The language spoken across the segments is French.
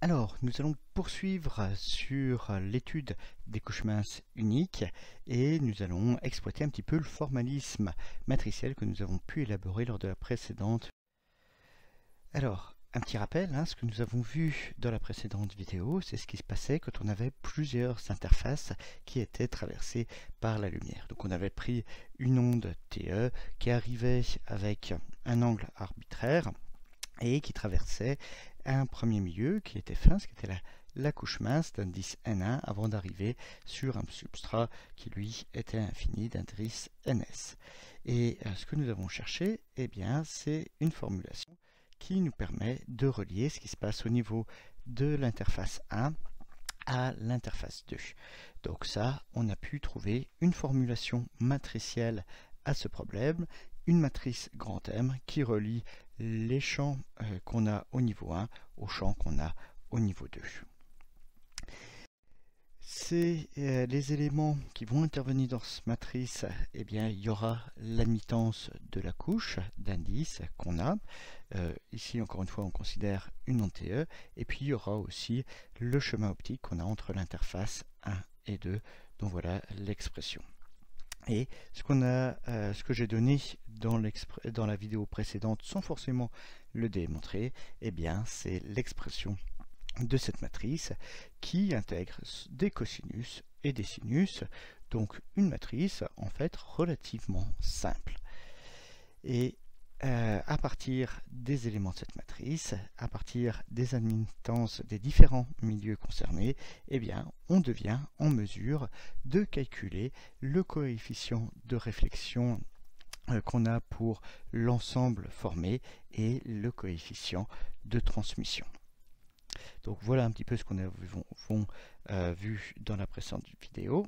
Alors, nous allons poursuivre sur l'étude des couches minces uniques et nous allons exploiter un petit peu le formalisme matriciel que nous avons pu élaborer lors de la précédente. Alors, un petit rappel, ce que nous avons vu dans la précédente vidéo, c'est ce qui se passait quand on avait plusieurs interfaces qui étaient traversées par la lumière. Donc on avait pris une onde TE qui arrivait avec un angle arbitraire et qui traversait un premier milieu qui était fin, ce qui était la couche mince d'indice N1 avant d'arriver sur un substrat qui lui était infini d'indice NS. Et ce que nous avons cherché, eh bien, c'est une formulation qui nous permet de relier ce qui se passe au niveau de l'interface 1 à l'interface 2. Donc ça, on a pu trouver une formulation matricielle à ce problème, une matrice grand M qui relie les champs qu'on a au niveau 1 aux champs qu'on a au niveau 2. C'est les éléments qui vont intervenir dans cette matrice, eh bien, il y aura l'admittance de la couche d'indice qu'on a. Ici, encore une fois, on considère une onde TE. Et puis, il y aura aussi le chemin optique qu'on a entre l'interface 1 et 2. Donc, voilà l'expression. Et ce que j'ai donné dans la vidéo précédente, sans forcément le démontrer, eh bien, c'est l'expression de cette matrice qui intègre des cosinus et des sinus, donc une matrice en fait relativement simple. Et à partir des éléments de cette matrice, à partir des admittances des différents milieux concernés, eh bien, on devient en mesure de calculer le coefficient de réflexion qu'on a pour l'ensemble formé et le coefficient de transmission. Donc voilà un petit peu ce qu'on a vu dans la précédente vidéo.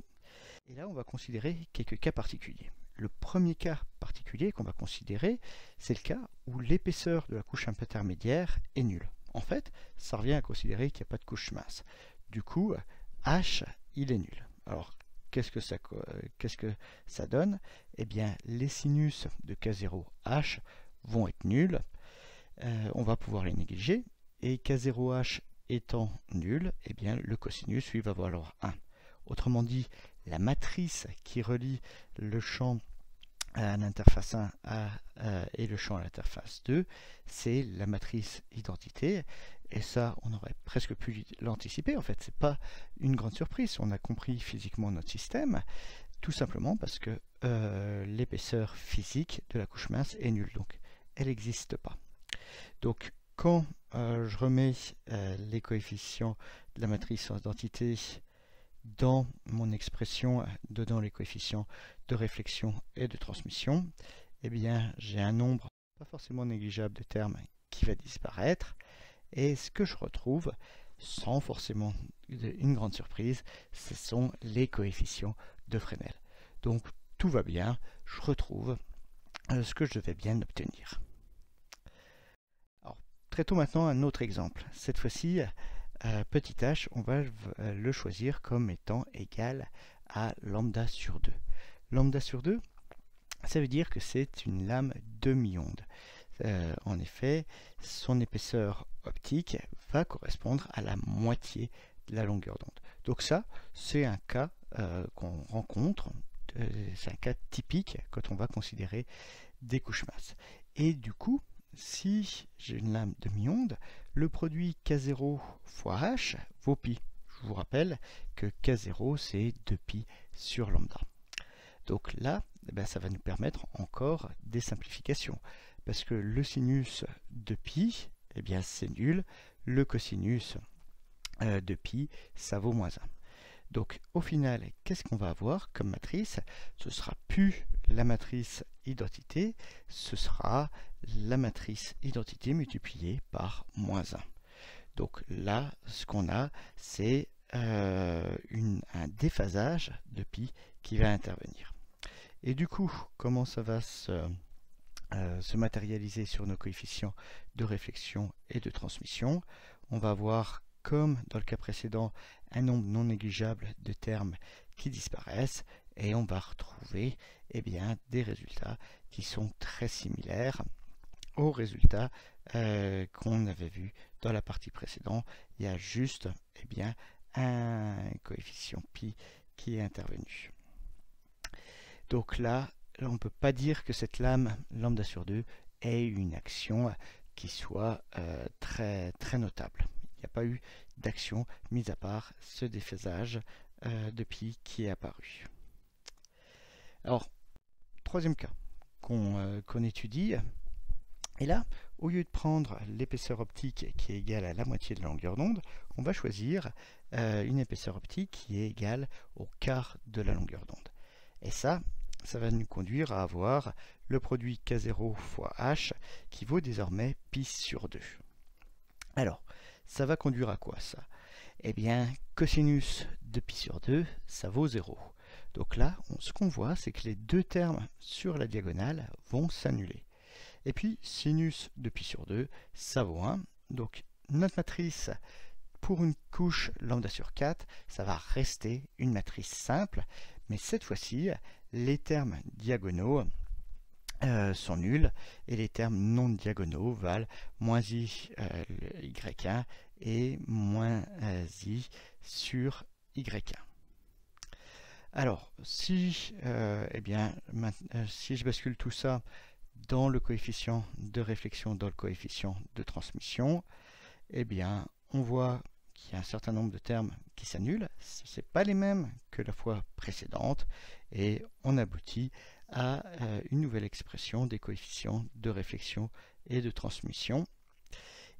Et là, on va considérer quelques cas particuliers. Le premier cas particulier qu'on va considérer, c'est le cas où l'épaisseur de la couche intermédiaire est nulle. En fait, ça revient à considérer qu'il n'y a pas de couche mince. Du coup, H, il est nul. Alors, qu'est-ce que ça donne? Eh bien, les sinus de K0H vont être nuls. On va pouvoir les négliger. Et K0H étant nul, eh bien, le cosinus, lui, va valoir 1. Autrement dit, la matrice qui relie le champ à l'interface 1 et le champ à l'interface 2, c'est la matrice identité. Et ça, on aurait presque pu l'anticiper. En fait, ce n'est pas une grande surprise. On a compris physiquement notre système, tout simplement parce que l'épaisseur physique de la couche mince est nulle. Donc, elle n'existe pas. Donc, quand je remets les coefficients de la matrice sans identité dans mon expression, dedans les coefficients de réflexion et de transmission, eh bien, j'ai un nombre pas forcément négligeable de termes qui va disparaître. Et ce que je retrouve, sans forcément une grande surprise, ce sont les coefficients de Fresnel. Donc, tout va bien, je retrouve ce que je devais bien obtenir. Alors, traitons maintenant un autre exemple. Cette fois-ci, petit h, on va le choisir comme étant égal à lambda sur 2. Lambda sur 2, ça veut dire que c'est une lame demi-onde. En effet, son épaisseur optique va correspondre à la moitié de la longueur d'onde. Donc ça, c'est un cas qu'on rencontre, c'est un cas typique quand on va considérer des couches minces. Et du coup, si j'ai une lame demi-onde, le produit K0 fois H vaut pi. Je vous rappelle que K0, c'est 2pi sur lambda. Donc là, ça va nous permettre encore des simplifications. Parce que le sinus de pi, eh bien c'est nul. Le cosinus de pi, ça vaut moins 1. Donc au final, qu'est-ce qu'on va avoir comme matrice? Ce sera plus la matrice identité, ce sera la matrice identité multipliée par moins 1. Donc là, ce qu'on a, c'est un déphasage de pi qui va intervenir. Et du coup, comment ça va se matérialiser sur nos coefficients de réflexion et de transmission? On va avoir, comme dans le cas précédent, un nombre non négligeable de termes qui disparaissent et on va retrouver des résultats qui sont très similaires au résultat qu'on avait vu dans la partie précédente. Il y a juste un coefficient pi qui est intervenu. Donc là, on ne peut pas dire que cette lambda sur 2 ait une action qui soit très notable. Il n'y a pas eu d'action, mis à part ce déphasage de pi qui est apparu. Alors, troisième cas qu'on étudie, et là, au lieu de prendre l'épaisseur optique qui est égale à la moitié de la longueur d'onde, on va choisir une épaisseur optique qui est égale au quart de la longueur d'onde. Et ça va nous conduire à avoir le produit K0 fois H qui vaut désormais pi sur 2. Alors, ça va conduire à quoi ça? Eh bien, cosinus de pi sur 2, ça vaut 0. Donc là, ce qu'on voit, c'est que les deux termes sur la diagonale vont s'annuler. Et puis, sinus de pi sur 2, ça vaut 1. Donc, notre matrice, pour une couche lambda sur 4, ça va rester une matrice simple. Mais cette fois-ci, les termes diagonaux sont nuls et les termes non diagonaux valent moins i y1 et moins i sur y1. Alors, si je bascule tout ça dans le coefficient de réflexion, dans le coefficient de transmission, eh bien, on voit qu'il y a un certain nombre de termes qui s'annulent. Ce n'est pas les mêmes que la fois précédente et on aboutit à une nouvelle expression des coefficients de réflexion et de transmission.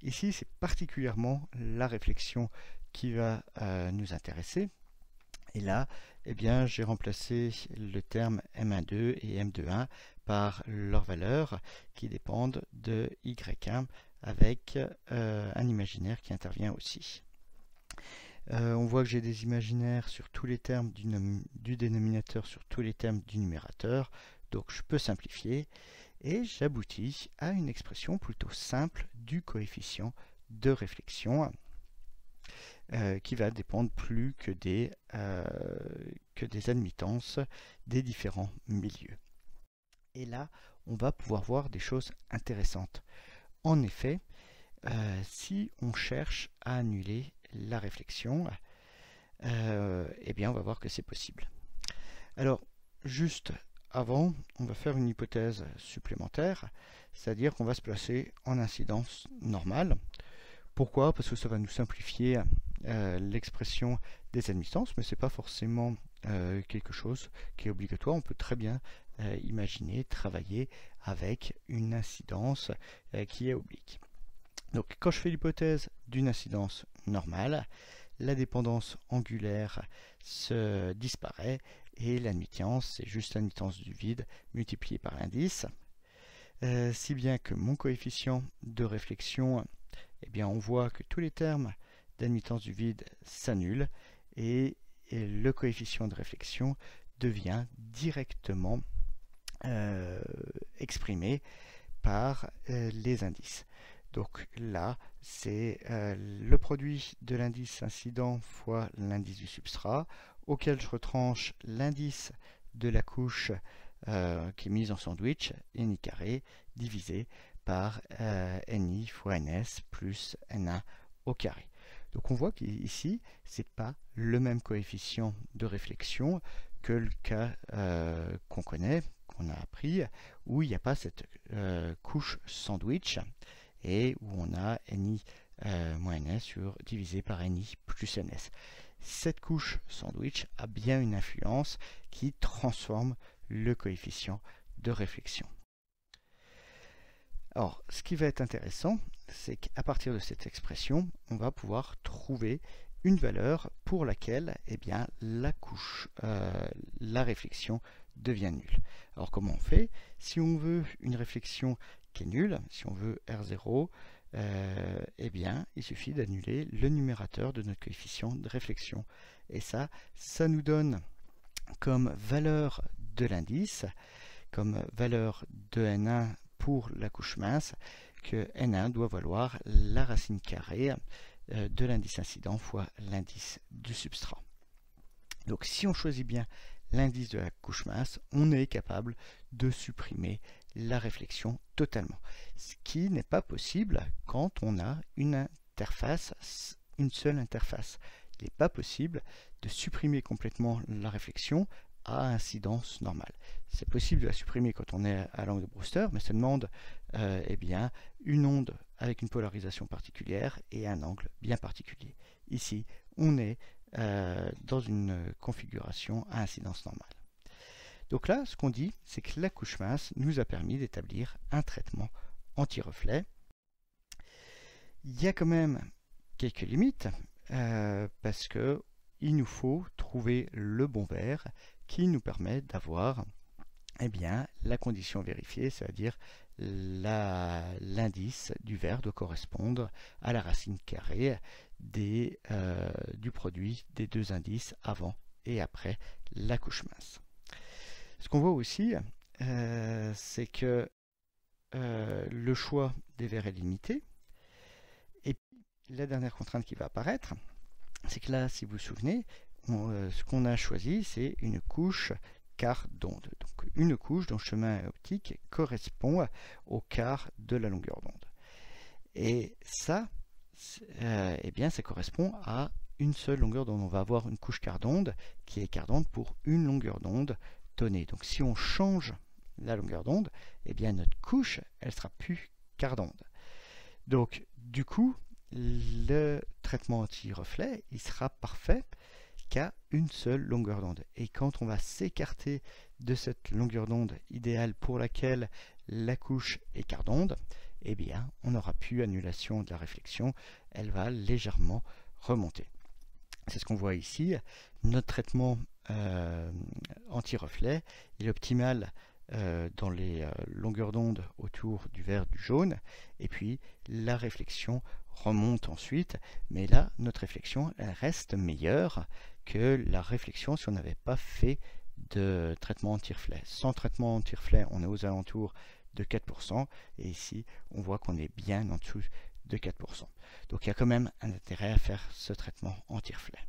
Ici, c'est particulièrement la réflexion qui va nous intéresser. Et là, eh bien, j'ai remplacé le terme M12 et M21 par leurs valeurs qui dépendent de Y1 avec un imaginaire qui intervient aussi. On voit que j'ai des imaginaires sur tous les termes du dénominateur, sur tous les termes du numérateur, donc je peux simplifier et j'aboutis à une expression plutôt simple du coefficient de réflexion qui va dépendre plus que des admittances des différents milieux. Et là, on va pouvoir voir des choses intéressantes. En effet, si on cherche à annuler la réflexion, eh bien on va voir que c'est possible. Alors, juste avant, on va faire une hypothèse supplémentaire, c'est-à-dire qu'on va se placer en incidence normale. Pourquoi? Parce que ça va nous simplifier l'expression des admittances, mais ce n'est pas forcément quelque chose qui est obligatoire. On peut très bien imaginer travailler avec une incidence qui est oblique. Donc quand je fais l'hypothèse d'une incidence normale, la dépendance angulaire se disparaît et l'admittance, c'est juste l'admittance du vide multipliée par l'indice. Si bien que mon coefficient de réflexion, eh bien on voit que tous les termes d'admittance du vide s'annulent et le coefficient de réflexion devient directement exprimé par les indices. Donc là, c'est le produit de l'indice incident fois l'indice du substrat, auquel je retranche l'indice de la couche qui est mise en sandwich, ni carré, divisé par ni fois ns plus n1 au carré. Donc on voit qu'ici, ce n'est pas le même coefficient de réflexion que le cas qu'on connaît, qu'on a appris, où il n'y a pas cette couche sandwich et où on a ni moins ns divisé par ni plus ns. Cette couche sandwich a bien une influence qui transforme le coefficient de réflexion. Alors, ce qui va être intéressant, c'est qu'à partir de cette expression, on va pouvoir trouver une valeur pour laquelle eh bien, la réflexion devient nulle. Alors comment on fait? Si on veut une réflexion qui est nulle, si on veut R0, eh bien, il suffit d'annuler le numérateur de notre coefficient de réflexion. Et ça nous donne comme valeur de l'indice, comme valeur de N1 pour la couche mince, que N1 doit valoir la racine carrée de l'indice incident fois l'indice du substrat. Donc si on choisit bien l'indice de la couche mince, on est capable de supprimer la réflexion totalement. Ce qui n'est pas possible quand on a une seule interface. Il n'est pas possible de supprimer complètement la réflexion à incidence normale. C'est possible de la supprimer quand on est à l'angle de Brewster, mais ça demande eh bien, une onde avec une polarisation particulière et un angle bien particulier. Ici, on est dans une configuration à incidence normale. Donc là, ce qu'on dit, c'est que la couche mince nous a permis d'établir un traitement anti-reflet. Il y a quand même quelques limites, parce que il nous faut trouver le bon verre qui nous permet d'avoir eh bien, la condition vérifiée, c'est-à-dire l'indice du verre doit correspondre à la racine carrée du produit des deux indices avant et après la couche mince. Ce qu'on voit aussi, c'est que le choix des verres est limité. Et puis, la dernière contrainte qui va apparaître, c'est que là, si vous vous souvenez, ce qu'on a choisi, c'est une couche quart d'onde. Donc une couche dont le chemin optique correspond au quart de la longueur d'onde. Et ça, eh bien, ça correspond à une seule longueur d'onde. On va avoir une couche quart d'onde qui est quart d'onde pour une longueur d'onde donnée. Donc si on change la longueur d'onde, eh bien notre couche, elle sera plus quart d'onde. Donc du coup, le traitement anti-reflet, il sera parfait qu'à une seule longueur d'onde. Et quand on va s'écarter de cette longueur d'onde idéale pour laquelle la couche est quart d'onde, eh bien, on n'aura plus annulation de la réflexion, elle va légèrement remonter. C'est ce qu'on voit ici. Notre traitement anti-reflet est optimal dans les longueurs d'onde autour du vert du jaune, et puis la réflexion remonte ensuite, mais là notre réflexion elle reste meilleure que la réflexion si on n'avait pas fait de traitement anti-reflet. Sans traitement anti-reflet, on est aux alentours de 4%, et ici on voit qu'on est bien en dessous de 4%. Donc il y a quand même un intérêt à faire ce traitement anti-reflet.